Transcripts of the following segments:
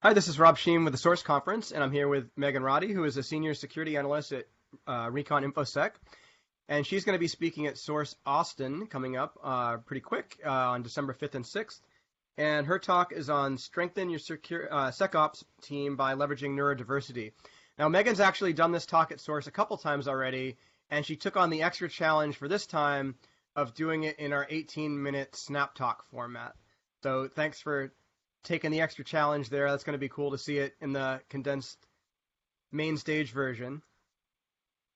Hi, this is Rob Sheen with the Source Conference, and I'm here with Megan Roddie, who is a senior security analyst at Recon InfoSec, and she's going to be speaking at Source Austin coming up pretty quick on December 5th and 6th. And her talk is on strengthen your SecOps team by leveraging neurodiversity. Now, Megan's actually done this talk at Source a couple times already, and she took on the extra challenge for this time of doing it in our 18-minute snap talk format. So thanks for taking the extra challenge there. That's going to be cool to see it in the condensed main stage version.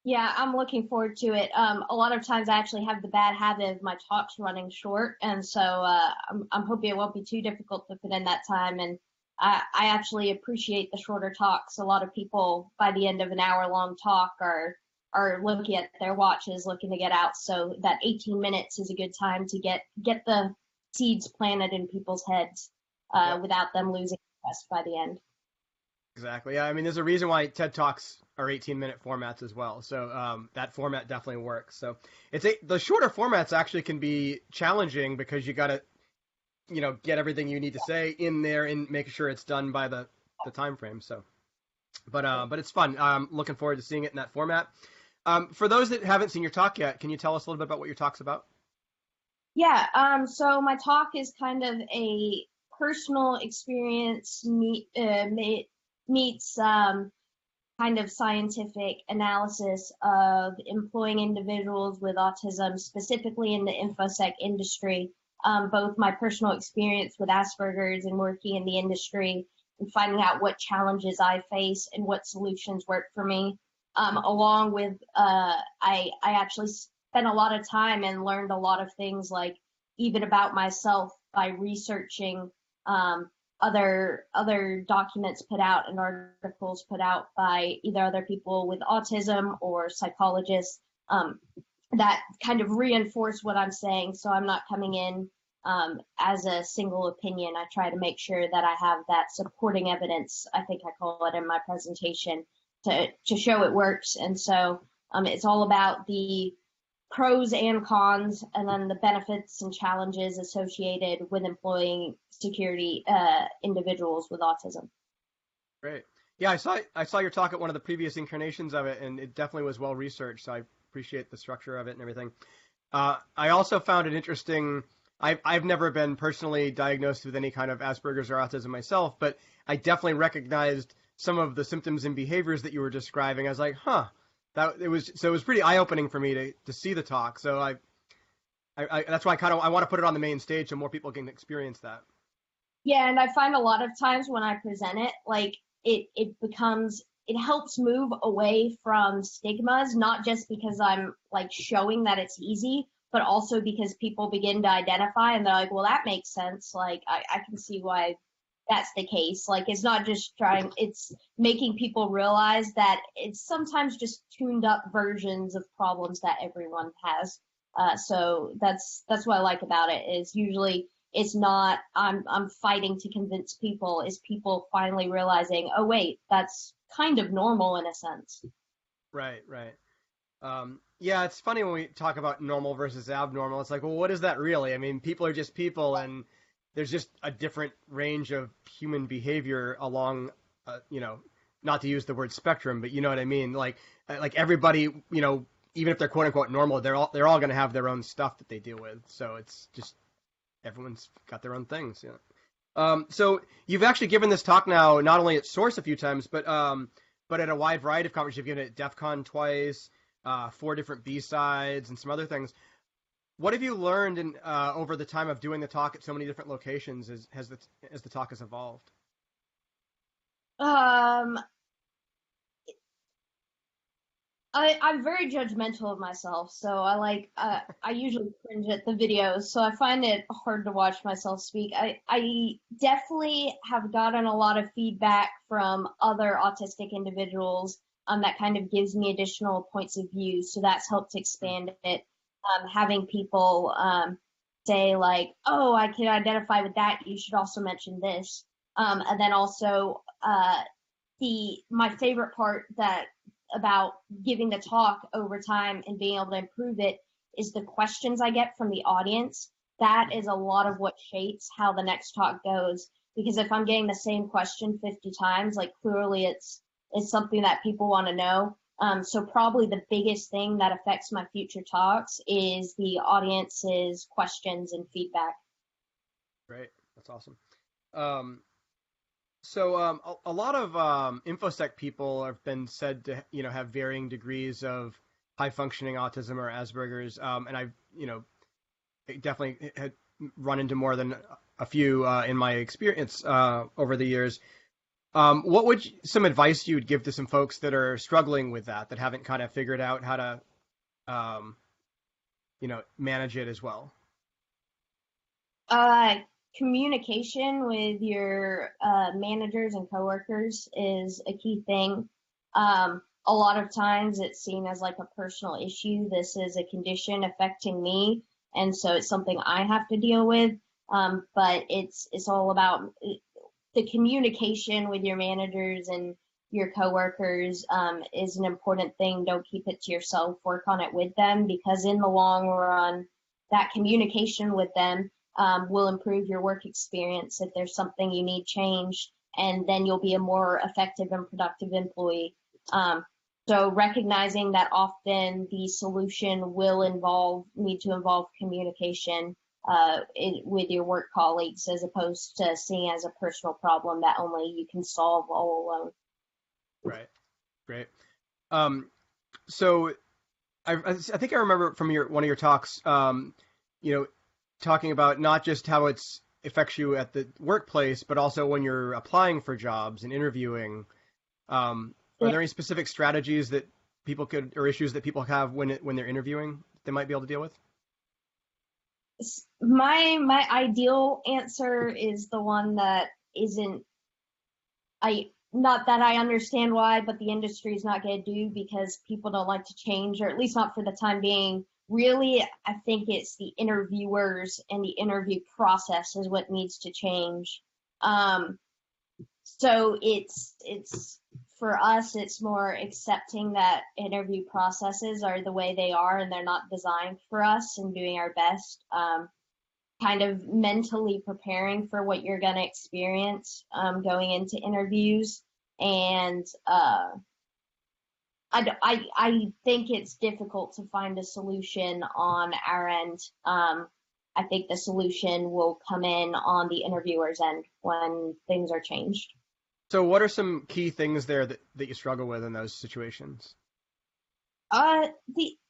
Yeah, I'm looking forward to it. A lot of times I actually have the bad habit of my talks running short, and so I'm hoping it won't be too difficult to fit in that time. And I actually appreciate the shorter talks. A lot of people by the end of an hour-long talk are looking at their watches, looking to get out. So that 18 minutes is a good time to get the seeds planted in people's heads Yep, without them losing interest by the end. exactly. Yeah, I mean, there's a reason why TED Talks are 18-minute formats as well. So that format definitely works. So the shorter formats actually can be challenging because you got to get everything you need to say in there and make sure it's done by the time frame. So, but it's fun. Looking forward to seeing it in that format. For those that haven't seen your talk yet, can you tell us a little bit about what your talk's about? Yeah, so my talk is kind of a personal experience meets kind of scientific analysis of employing individuals with autism, specifically in the InfoSec industry. Both my personal experience with Asperger's and working in the industry and finding out what challenges I face and what solutions work for me. Along with, I actually spent a lot of time and learned a lot of things, like even about myself, by researching other documents put out and articles put out by either other people with autism or psychologists, that kind of reinforce what I'm saying. So I'm not coming in as a single opinion. I try to make sure that I have that supporting evidence, I think I call it in my presentation, to show it works. And so it's all about the pros and cons, and then the benefits and challenges associated with employing security individuals with autism. Great. Yeah, I saw your talk at one of the previous incarnations of it, and it definitely was well researched. So I appreciate the structure of it and everything. I also found it interesting. I've never been personally diagnosed with any kind of Asperger's or autism myself, but I definitely recognized some of the symptoms and behaviors that you were describing. I was like, huh, it was pretty eye opening for me to see the talk. So I that's why I want to put it on the main stage so more people can experience that. Yeah, and I find a lot of times when I present it, like it helps move away from stigmas, not just because I'm like showing that it's easy, but also because people begin to identify and they're like, well, that makes sense. Like I can see why that's the case. Like it's not just it's making people realize that it's sometimes just tuned up versions of problems that everyone has. So that's what I like about it, is usually it's not I'm fighting to convince people, is people finally realizing, oh wait, that's kind of normal in a sense. Right, right. Yeah, it's funny when we talk about normal versus abnormal. It's like, well, what is that really? I mean, people are just people, and there's just a different range of human behavior along, not to use the word spectrum, but you know what I mean. Like everybody, even if they're quote unquote normal, they're all going to have their own stuff that they deal with. So it's just everyone's got their own things. Yeah. So you've actually given this talk now, not only at Source a few times, but at a wide variety of conferences. You've given it at DEF CON twice, four different B-sides, and some other things. What have you learned over the time of doing the talk at so many different locations as the talk has evolved? Um, I'm very judgmental of myself, so I usually cringe at the videos, so I find it hard to watch myself speak. I definitely have gotten a lot of feedback from other autistic individuals, that kind of gives me additional points of view, so that's helped expand it. Having people say like, "Oh, I can identify with that. You should also mention this," and then also the my favorite part that about giving the talk over time and being able to improve it is the questions I get from the audience. That is a lot of what shapes how the next talk goes, because if I'm getting the same question 50 times, like clearly it's something that people want to know. So probably the biggest thing that affects my future talks is the audience's questions and feedback. Great. That's awesome. Um, a lot of infosec people have been said to, have varying degrees of high functioning autism or Asperger's, and I've, definitely had run into more than a few in my experience over the years. What would some advice you would give to some folks that are struggling with that haven't kind of figured out how to, um, manage it as well? Uh, Communication with your managers and coworkers is a key thing. A lot of times it's seen as like a personal issue. This is a condition affecting me, and so it's something I have to deal with. But it's all about the communication with your managers and your coworkers is an important thing. Don't keep it to yourself. Work on it with them, because in the long run, that communication with them will improve your work experience if there's something you need changed, and then you'll be a more effective and productive employee. So recognizing that often the solution will need to involve communication with your work colleagues, as opposed to seeing as a personal problem that only you can solve all alone. Right. Great. So I think I remember from one of your talks, talking about not just how it affects you at the workplace, but also when you're applying for jobs and interviewing. Are there any specific strategies that people could, or issues that people have when they're interviewing, they might be able to deal with? My ideal answer is the one that isn't, not that I understand why, but the industry is not going to do, because people don't like to change, or at least not for the time being. Really, I think it's the interviewers and the interview process is what needs to change. So it's for us, it's more accepting that interview processes are the way they are and they're not designed for us, and doing our best, kind of mentally preparing for what you're going to experience going into interviews. And I think it's difficult to find a solution on our end. I think the solution will come in on the interviewer's end when things are changed. So what are some key things there that you struggle with in those situations?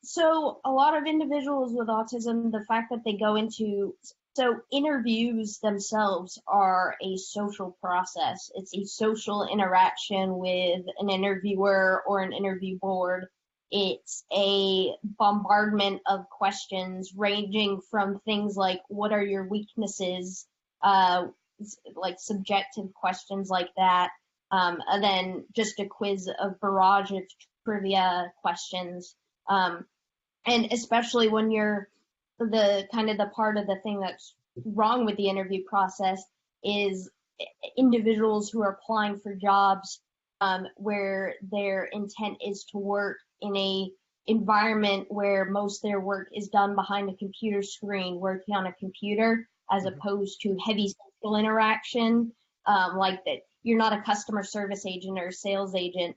So a lot of individuals with autism, the fact that they go into, so interviews themselves are a social process. It's a social interaction with an interviewer or an interview board. It's a bombardment of questions ranging from things like, what are your weaknesses? Like subjective questions like that. And then just a quiz, a barrage of trivia questions. And especially when you're the part of the thing that's wrong with the interview process is individuals who are applying for jobs where their intent is to work in a environment where most of their work is done behind a computer screen, working on a computer, as opposed to heavy social interaction, like that. You're not a customer service agent or a sales agent.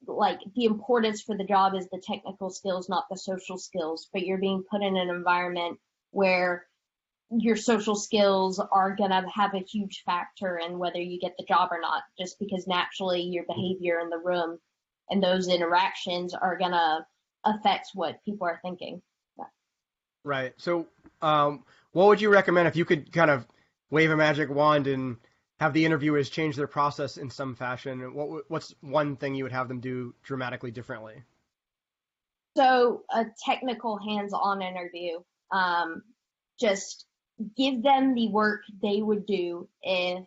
Like the importance for the job is the technical skills, not the social skills, but you're being put in an environment where your social skills are going to have a huge factor in whether you get the job or not, just because naturally your behavior in the room and those interactions are going to affect what people are thinking. Right. So what would you recommend if you could kind of wave a magic wand and have the interviewers change their process in some fashion? What's one thing you would have them do dramatically differently? So a technical hands-on interview, just give them the work they would do if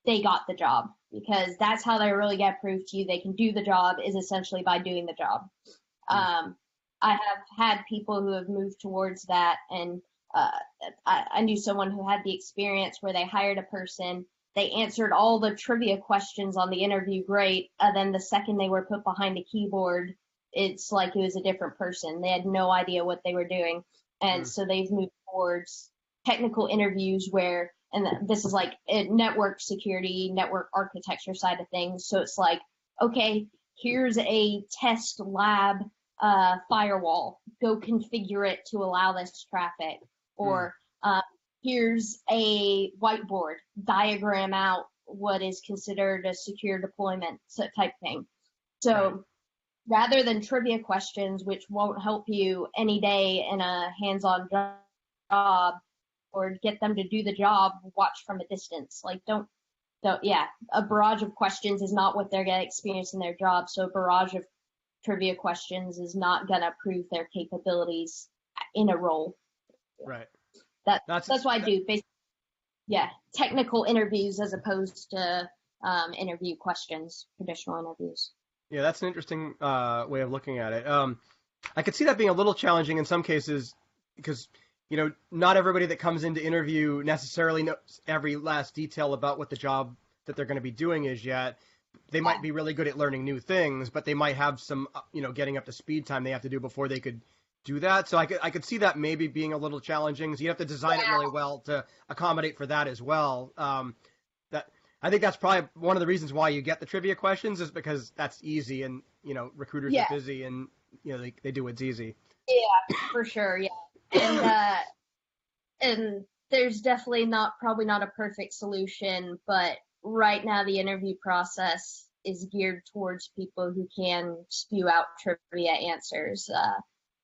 they got the job, because that's how they really get proof to you they can do the job, is essentially by doing the job. I have had people who have moved towards that, and I knew someone who had the experience where they hired a person. They answered all the trivia questions on the interview great, and then the second they were put behind a keyboard, it's like it was a different person. They had no idea what they were doing. And so they've moved towards technical interviews where And this is like a network security, network architecture side of things. So it's like, okay, here's a test lab firewall. Go configure it to allow this traffic. Or here's a whiteboard. Diagram out what is considered a secure deployment type thing. So rather than trivia questions, which won't help you any day in a hands-on job, or get them to do the job, watch from a distance. Like, a barrage of questions is not what they're going to experience in their job. So a barrage of trivia questions is not going to prove their capabilities in a role. Right. That's why I do basically, technical interviews as opposed to interview questions, traditional interviews. Yeah, that's an interesting way of looking at it. I could see that being a little challenging in some cases because, not everybody that comes in to interview necessarily knows every last detail about what the job that they're going to be doing is yet. They might be really good at learning new things, but they might have some, getting up to speed time they have to do before they could do that. So I could see that maybe being a little challenging. So you have to design it really well to accommodate for that as well. I think that's probably one of the reasons why you get the trivia questions is because that's easy and, recruiters are busy and, they do what's easy. Yeah, for sure. Yeah. And there's definitely probably not a perfect solution, but right now the interview process is geared towards people who can spew out trivia answers.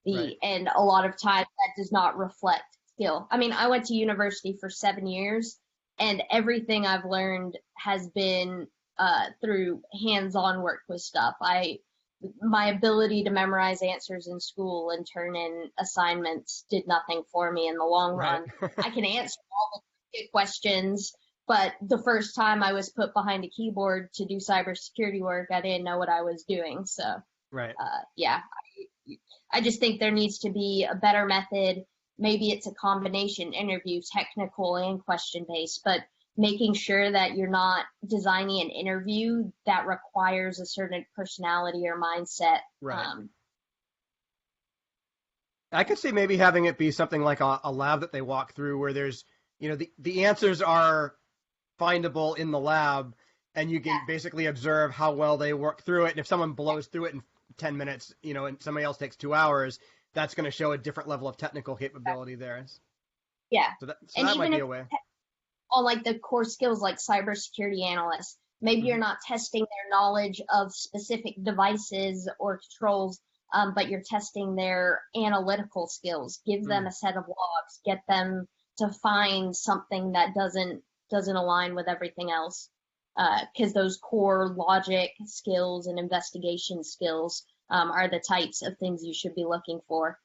And a lot of times that does not reflect skill. I mean, I went to university for 7 years, and everything I've learned has been through hands-on work with stuff. My ability to memorize answers in school and turn in assignments did nothing for me in the long run. I can answer all the questions, but the first time I was put behind a keyboard to do cybersecurity work, I didn't know what I was doing. So, I just think there needs to be a better method. Maybe it's a combination interview, technical and question-based, but making sure that you're not designing an interview that requires a certain personality or mindset. Right. I could see maybe having it be something like a lab that they walk through where there's, the answers are findable in the lab and you can basically observe how well they work through it. And if someone blows through it in 10 minutes, and somebody else takes 2 hours, that's going to show a different level of technical capability there. Yeah. So that might be a way. On like the core skills like cybersecurity analysts, maybe you're not testing their knowledge of specific devices or controls, but you're testing their analytical skills. Give them a set of logs, get them to find something that doesn't align with everything else. Because those core logic skills and investigation skills are the types of things you should be looking for.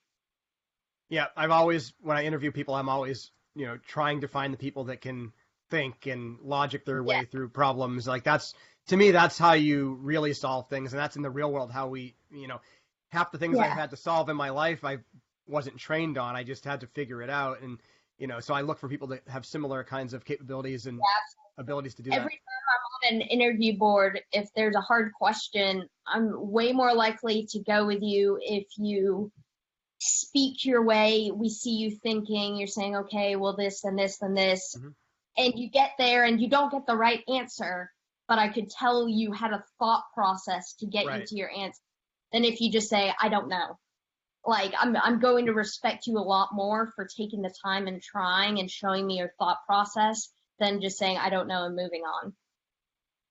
Yeah, when I interview people, I'm always, trying to find the people that can think and logic their way through problems. Like to me, that's how you really solve things. And that's in the real world how we, half the things I've had to solve in my life, I wasn't trained on. I just had to figure it out. And, so I look for people that have similar kinds of capabilities and abilities to do that. Every time I'm on an interview board, if there's a hard question, I'm way more likely to go with you if you speak your way. We see you thinking, you're saying, okay, well, this and this and this. And you get there and you don't get the right answer, but I could tell you had a thought process to get you to your answer. Than if you just say, I don't know. Like, I'm going to respect you a lot more for taking the time and trying and showing me your thought process than just saying, I don't know, and moving on.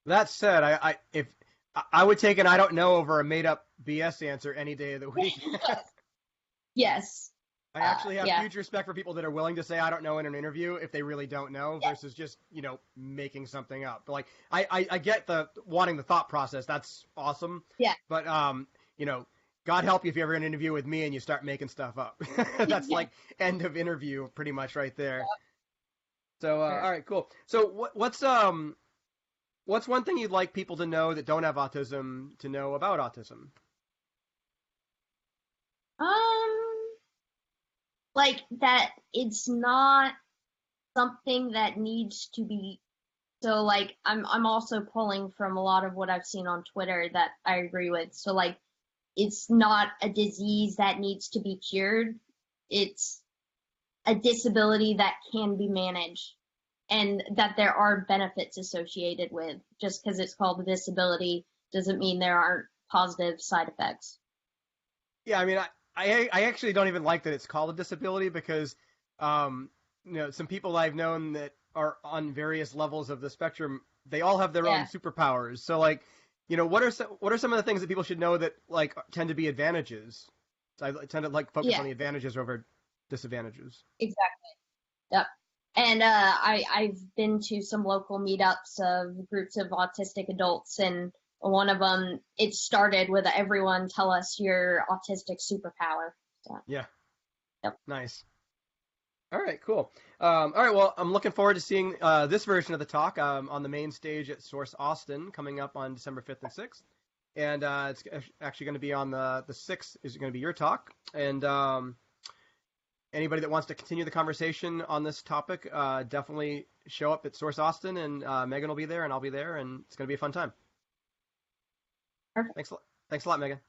That said, I would take an I don't know over a made-up BS answer any day of the week. Yes. I actually have huge respect for people that are willing to say I don't know in an interview if they really don't know versus just, making something up. But, like, I get the wanting the thought process. That's awesome. Yeah. But, God help you if you ever in an interview with me and you start making stuff up. That's like end of interview pretty much right there. So, all right, cool. So what's one thing you'd like people to know that don't have autism to know about autism? Like that it's not something that needs to be, so like I'm also pulling from a lot of what I've seen on Twitter that I agree with. So like it's not a disease that needs to be cured. It's a disability that can be managed. and that there are benefits associated with. Just because it's called a disability doesn't mean there aren't positive side effects. Yeah, I mean, I actually don't even like that it's called a disability because, some people I've known that are on various levels of the spectrum, they all have their own Yeah. superpowers. So like, what are some of the things that people should know that like tend to be advantages? So I tend to like focus Yeah, on the advantages over disadvantages. exactly. Yep. And I've been to some local meetups of groups of autistic adults, and one of them, it started with everyone tell us your autistic superpower. So, Yeah, yep. nice. All right, cool. All right, well, I'm looking forward to seeing this version of the talk on the main stage at Source Austin coming up on December 5th and 6th. And it's actually going to be on the 6th is going to be your talk. And anybody that wants to continue the conversation on this topic, definitely show up at Source Austin, and Megan will be there, and I'll be there, and it's going to be a fun time. Perfect. Thanks a lot, Megan.